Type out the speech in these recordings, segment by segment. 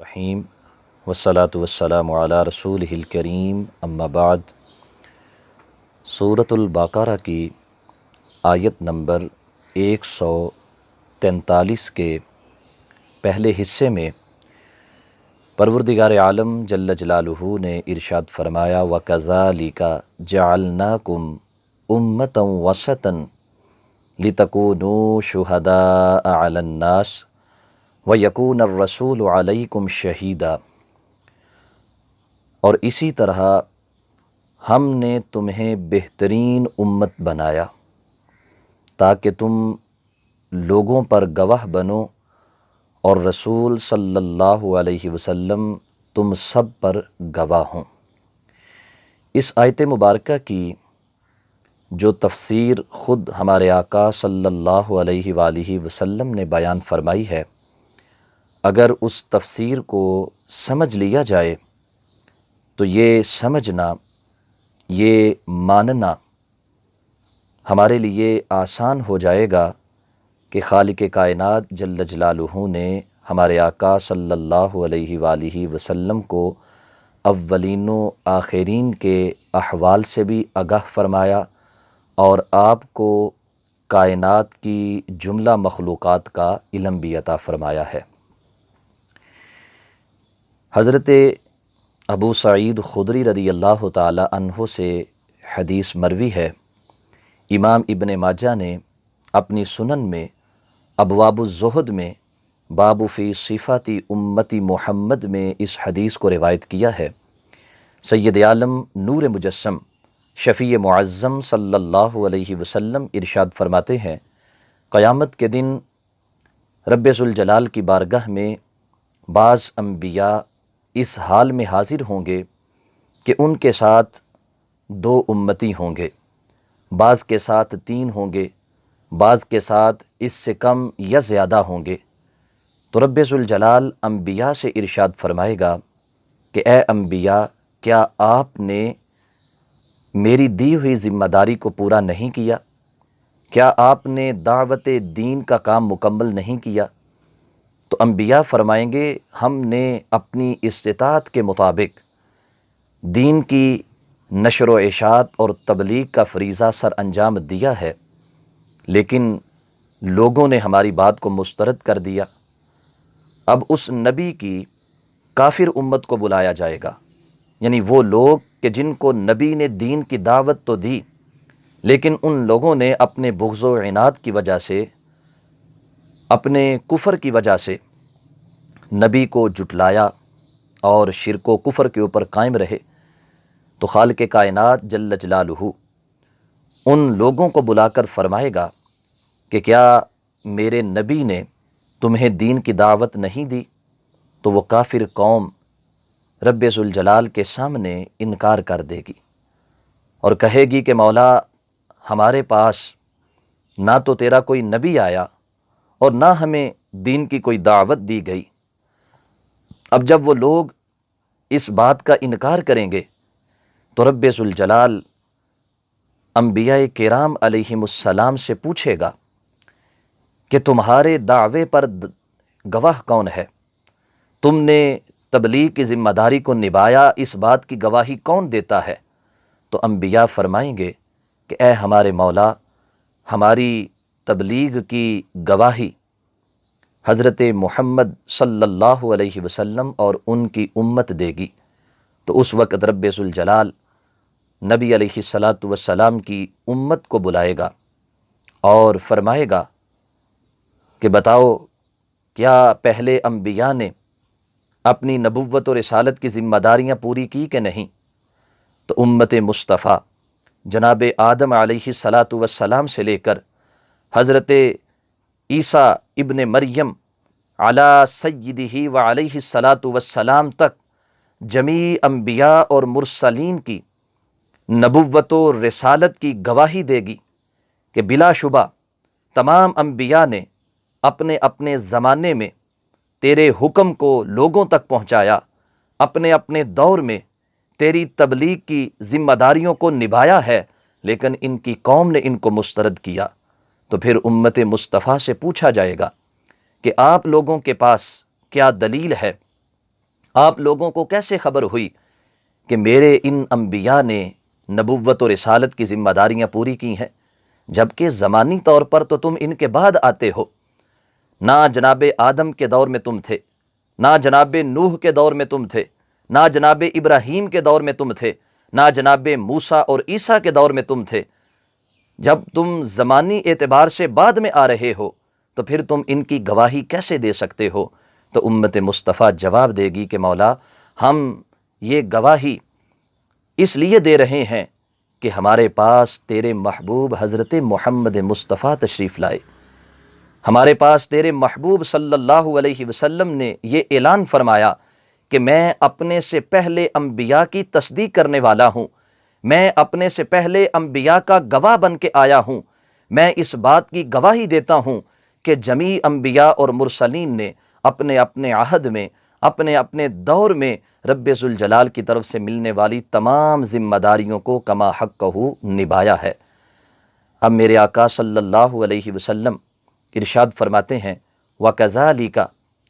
الرحیم والصلاة والسلام علی رسولہ الکریم اما بعد۔ سورۃ البقرہ کی آیت نمبر 143 کے پہلے حصے میں پروردگار عالم جل جلالہ نے ارشاد فرمایا وَكَذَلِكَ جَعَلْنَاكُمْ أُمَّةً وَسَطًا لِتَكُونُوا شُهَدَاءَ عَلَى النَّاسِ وَيَكُونَ الرَّسُولُ عَلَيْكُمْ شَهِيدًا، اور اسی طرح ہم نے تمہیں بہترین امت بنایا تاکہ تم لوگوں پر گواہ بنو، اور رسول صلی اللہ علیہ وسلم تم سب پر گواہ ہوں۔ اس آیت مبارکہ کی جو تفسیر خود ہمارے آقا صلی اللہ علیہ وآلہ وسلم نے بیان فرمائی ہے، اگر اس تفسیر کو سمجھ لیا جائے تو یہ سمجھنا، یہ ماننا ہمارے لیے آسان ہو جائے گا کہ خالق کائنات جل جلالہ نے ہمارے آقا صلی اللہ علیہ وآلہ وسلم کو اولین و آخرین کے احوال سے بھی آگاہ فرمایا، اور آپ کو کائنات کی جملہ مخلوقات کا علم بھی عطا فرمایا ہے۔ حضرت ابو سعید خدری رضی اللہ تعالی عنہ سے حدیث مروی ہے، امام ابن ماجہ نے اپنی سنن میں ابواب الزہد میں باب فی صفات امتی محمد میں اس حدیث کو روایت کیا ہے۔ سید عالم نور مجسم شفیع معظم صلی اللہ علیہ وسلم ارشاد فرماتے ہیں، قیامت کے دن رب ذوالجلال کی بارگاہ میں بعض انبیاء اس حال میں حاضر ہوں گے کہ ان کے ساتھ 2 امتی ہوں گے، بعض کے ساتھ 3 ہوں گے، بعض کے ساتھ اس سے کم یا زیادہ ہوں گے۔ تو رب ذوالجلال انبیاء سے ارشاد فرمائے گا کہ اے انبیاء، کیا آپ نے میری دی ہوئی ذمہ داری کو پورا نہیں کیا؟ کیا آپ نے دعوت دین کا کام مکمل نہیں کیا؟ تو انبیاء فرمائیں گے ہم نے اپنی استطاعت کے مطابق دین کی نشر و اشاعت اور تبلیغ کا فریضہ سر انجام دیا ہے، لیکن لوگوں نے ہماری بات کو مسترد کر دیا۔ اب اس نبی کی کافر امت کو بلایا جائے گا، یعنی وہ لوگ کہ جن کو نبی نے دین کی دعوت تو دی، لیکن ان لوگوں نے اپنے بغض و عناد کی وجہ سے، اپنے کفر کی وجہ سے نبی کو جھٹلایا اور شرک و کفر کے اوپر قائم رہے۔ تو خالق کائنات جل جلالہ ان لوگوں کو بلا کر فرمائے گا کہ کیا میرے نبی نے تمہیں دین کی دعوت نہیں دی؟ تو وہ کافر قوم رب ذوالجلال کے سامنے انکار کر دے گی اور کہے گی کہ مولا، ہمارے پاس نہ تو تیرا کوئی نبی آیا اور نہ ہمیں دین کی کوئی دعوت دی گئی۔ اب جب وہ لوگ اس بات کا انکار کریں گے تو رب ذوالجلال انبیاء کرام علیہم السلام سے پوچھے گا کہ تمہارے دعوے پر گواہ کون ہے؟ تم نے تبلیغ کی ذمہ داری کو نبھایا، اس بات کی گواہی کون دیتا ہے؟ تو انبیاء فرمائیں گے کہ اے ہمارے مولا، ہماری تبلیغ کی گواہی حضرت محمد صلی اللہ علیہ وسلم اور ان کی امت دے گی۔ تو اس وقت رب ذوالجلال نبی علیہ السلام کی امت کو بلائے گا اور فرمائے گا کہ بتاؤ، کیا پہلے انبیاء نے اپنی نبوت و رسالت کی ذمہ داریاں پوری کی کہ نہیں؟ تو امت مصطفیٰ جناب آدم علیہ السلام سے لے کر حضرت عیسیٰ ابن مریم علی سیدہ و علیہ السلام تک جمیع انبیاء اور مرسلین کی نبوت و رسالت کی گواہی دے گی کہ بلا شبہ تمام انبیاء نے اپنے اپنے زمانے میں تیرے حکم کو لوگوں تک پہنچایا، اپنے اپنے دور میں تیری تبلیغ کی ذمہ داریوں کو نبھایا ہے، لیکن ان کی قوم نے ان کو مسترد کیا۔ تو پھر امت مصطفیٰ سے پوچھا جائے گا کہ آپ لوگوں کے پاس کیا دلیل ہے آپ لوگوں کو کیسے خبر ہوئی کہ میرے ان انبیاء نے نبوت و رسالت کی ذمہ داریاں پوری کی ہیں، جبکہ زمانی طور پر تو تم ان کے بعد آتے ہو؟ نہ جناب آدم کے دور میں تم تھے، نہ جناب نوح کے دور میں تم تھے، نہ جناب ابراہیم کے دور میں تم تھے، نہ جناب موسیٰ اور عیسیٰ کے دور میں تم تھے۔ جب تم زمانی اعتبار سے بعد میں آ رہے ہو تو پھر تم ان کی گواہی کیسے دے سکتے ہو؟ تو امت مصطفیٰ جواب دے گی کہ مولا، ہم یہ گواہی اس لیے دے رہے ہیں کہ ہمارے پاس تیرے محبوب حضرت محمد مصطفیٰ تشریف لائے، ہمارے پاس تیرے محبوب صلی اللہ علیہ وسلم نے یہ اعلان فرمایا کہ میں اپنے سے پہلے انبیاء کی تصدیق کرنے والا ہوں، میں اپنے سے پہلے انبیاء کا گواہ بن کے آیا ہوں، میں اس بات کی گواہی دیتا ہوں کہ جمیع انبیاء اور مرسلین نے اپنے اپنے عہد میں، اپنے اپنے دور میں رب ذوالجلال کی طرف سے ملنے والی تمام ذمہ داریوں کو کما حقہ نبھایا ہے۔ اب میرے آقا صلی اللہ علیہ وسلم ارشاد فرماتے ہیں وَكَذَلِكَ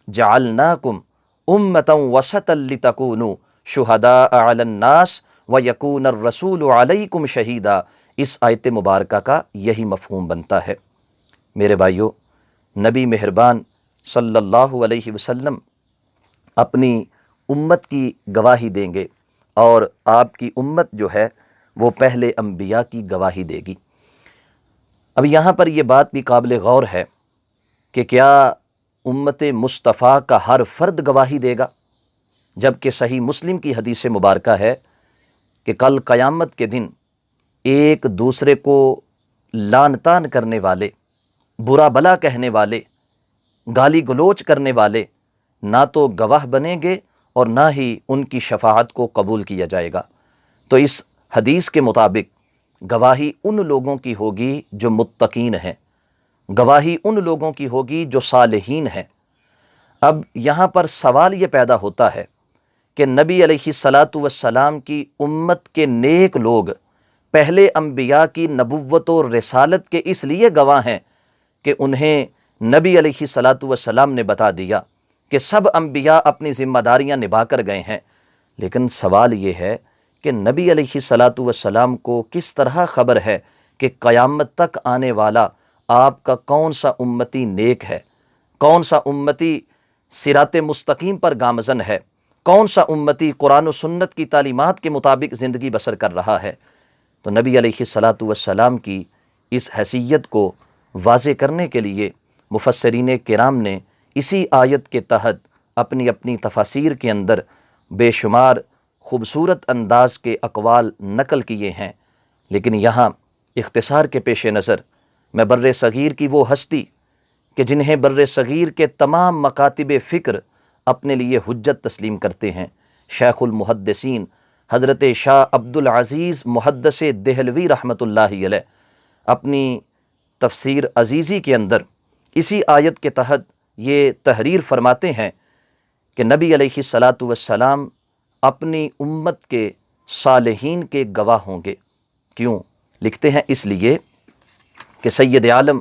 جَعَلْنَاكُمْ أُمَّةً وَسَطًا لِتَكُونُوا شُهَدَاءَ عَلَى النَّاسِ وَيَكُونَ الرَّسُولُ عَلَيْكُمْ شَهِيدًا۔ اس آیت مبارکہ کا یہی مفہوم بنتا ہے۔ میرے بھائیو، نبی مہربان صلی اللہ علیہ وسلم اپنی امت کی گواہی دیں گے، اور آپ کی امت جو ہے وہ پہلے انبیاء کی گواہی دے گی۔ اب یہاں پر یہ بات بھی قابل غور ہے کہ کیا امت مصطفیٰ کا ہر فرد گواہی دے گا؟ جبکہ صحیح مسلم کی حدیث مبارکہ ہے کہ کل قیامت کے دن ایک دوسرے کو لعن طعن کرنے والے، برا بھلا کہنے والے، گالی گلوچ کرنے والے نہ تو گواہ بنیں گے اور نہ ہی ان کی شفاعت کو قبول کیا جائے گا۔ تو اس حدیث کے مطابق گواہی ان لوگوں کی ہوگی جو متقین ہیں، گواہی ان لوگوں کی ہوگی جو صالحین ہیں۔ اب یہاں پر سوال یہ پیدا ہوتا ہے کہ نبی علیہ الصلاۃ والسلام کی امت کے نیک لوگ پہلے انبیاء کی نبوت و رسالت کے اس لیے گواہ ہیں کہ انہیں نبی علیہ الصلاۃ والسلام نے بتا دیا کہ سب انبیاء اپنی ذمہ داریاں نبھا کر گئے ہیں، لیکن سوال یہ ہے کہ نبی علیہ الصلاۃ والسلام کو کس طرح خبر ہے کہ قیامت تک آنے والا آپ کا کون سا امتی نیک ہے، کون سا امتی صراط مستقیم پر گامزن ہے، کون سا امتی قرآن و سنت کی تعلیمات کے مطابق زندگی بسر کر رہا ہے؟ تو نبی علیہ الصلاۃ والسلام کی اس حیثیت کو واضح کرنے کے لیے مفسرین کرام نے اسی آیت کے تحت اپنی اپنی تفاسیر کے اندر بے شمار خوبصورت انداز کے اقوال نقل کیے ہیں، لیکن یہاں اختصار کے پیش نظر میں بر صغیر کی وہ ہستی کہ جنہیں بر صغیر کے تمام مکاتب فکر اپنے لیے حجت تسلیم کرتے ہیں، شیخ المحدثین حضرت شاہ عبد العزیز محدث دہلوی رحمۃ اللہ علیہ اپنی تفسیر عزیزی کے اندر اسی آیت کے تحت یہ تحریر فرماتے ہیں کہ نبی علیہ الصلاۃ والسلام اپنی امت کے صالحین کے گواہ ہوں گے۔ کیوں؟ لکھتے ہیں اس لیے کہ سید عالم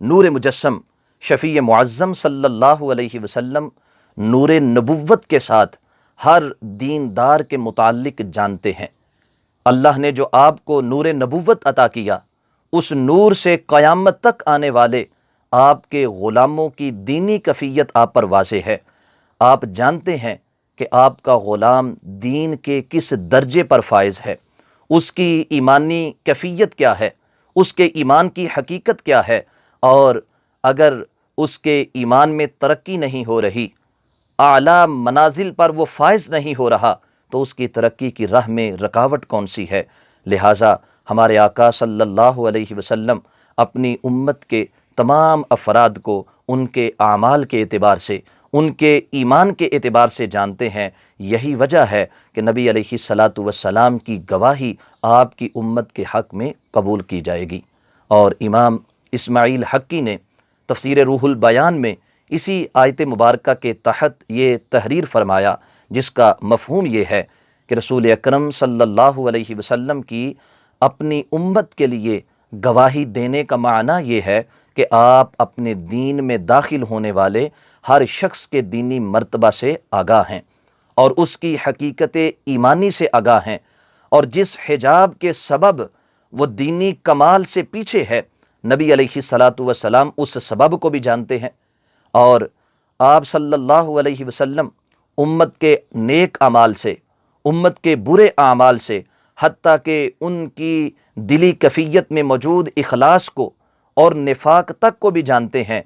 نور مجسم شفیع معظم صلی اللہ علیہ وسلم نور نبوت کے ساتھ ہر دیندار کے متعلق جانتے ہیں۔ اللہ نے جو آپ کو نور نبوت عطا کیا، اس نور سے قیامت تک آنے والے آپ کے غلاموں کی دینی کیفیت آپ پر واضح ہے۔ آپ جانتے ہیں کہ آپ کا غلام دین کے کس درجے پر فائز ہے، اس کی ایمانی کیفیت کیا ہے، اس کے ایمان کی حقیقت کیا ہے، اور اگر اس کے ایمان میں ترقی نہیں ہو رہی، اعلیٰ منازل پر وہ فائز نہیں ہو رہا، تو اس کی ترقی کی راہ میں رکاوٹ کون سی ہے؟ لہٰذا ہمارے آقا صلی اللہ علیہ وسلم اپنی امت کے تمام افراد کو ان کے اعمال کے اعتبار سے، ان کے ایمان کے اعتبار سے جانتے ہیں۔ یہی وجہ ہے کہ نبی علیہ الصلاۃ والسلام کی گواہی آپ کی امت کے حق میں قبول کی جائے گی۔ اور امام اسماعیل حقی نے تفسیر روح البیان میں اسی آیت مبارکہ کے تحت یہ تحریر فرمایا، جس کا مفہوم یہ ہے کہ رسول اکرم صلی اللہ علیہ وسلم کی اپنی امت کے لیے گواہی دینے کا معنی یہ ہے کہ آپ اپنے دین میں داخل ہونے والے ہر شخص کے دینی مرتبہ سے آگاہ ہیں، اور اس کی حقیقت ایمانی سے آگاہ ہیں، اور جس حجاب کے سبب وہ دینی کمال سے پیچھے ہے، نبی علیہ الصلاۃ والسلام اس سبب کو بھی جانتے ہیں، اور آپ صلی اللہ علیہ وسلم امت کے نیک اعمال سے، امت کے برے اعمال سے، حتیٰ کہ ان کی دلی کیفیت میں موجود اخلاص کو اور نفاق تک کو بھی جانتے ہیں،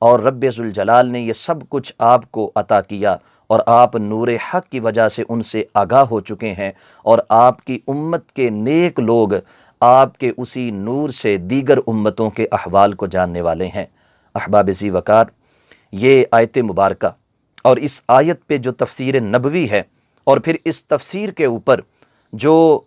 اور رب ذوالجلال نے یہ سب کچھ آپ کو عطا کیا، اور آپ نور حق کی وجہ سے ان سے آگاہ ہو چکے ہیں، اور آپ کی امت کے نیک لوگ آپ کے اسی نور سے دیگر امتوں کے احوال کو جاننے والے ہیں۔ احباب ذی وقار، یہ آیت مبارکہ اور اس آیت پہ جو تفسیر نبوی ہے، اور پھر اس تفسیر کے اوپر جو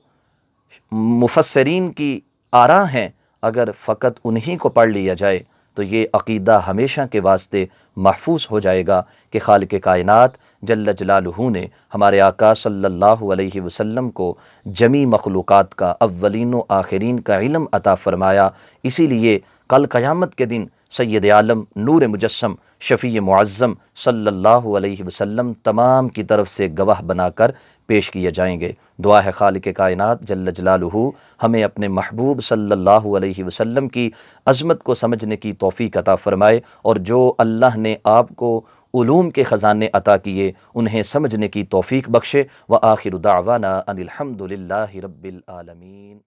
مفسرین کی آراء ہیں، اگر فقط انہی کو پڑھ لیا جائے تو یہ عقیدہ ہمیشہ کے واسطے محفوظ ہو جائے گا کہ خالق کائنات جل جلالہ نے ہمارے آقا صلی اللہ علیہ وسلم کو جمی مخلوقات کا، اولین و آخرین کا علم عطا فرمایا۔ اسی لیے کل قیامت کے دن سید عالم نور مجسم شفیع معظم صلی اللہ علیہ وسلم تمام کی طرف سے گواہ بنا کر پیش کیے جائیں گے۔ دعا ہے خالق کائنات جل جلالہ ہمیں اپنے محبوب صلی اللہ علیہ وسلم کی عظمت کو سمجھنے کی توفیق عطا فرمائے، اور جو اللہ نے آپ کو علوم کے خزانے عطا کیے انہیں سمجھنے کی توفیق بخشے۔ وآخر دعوانا ان الحمد للہ رب العالمین۔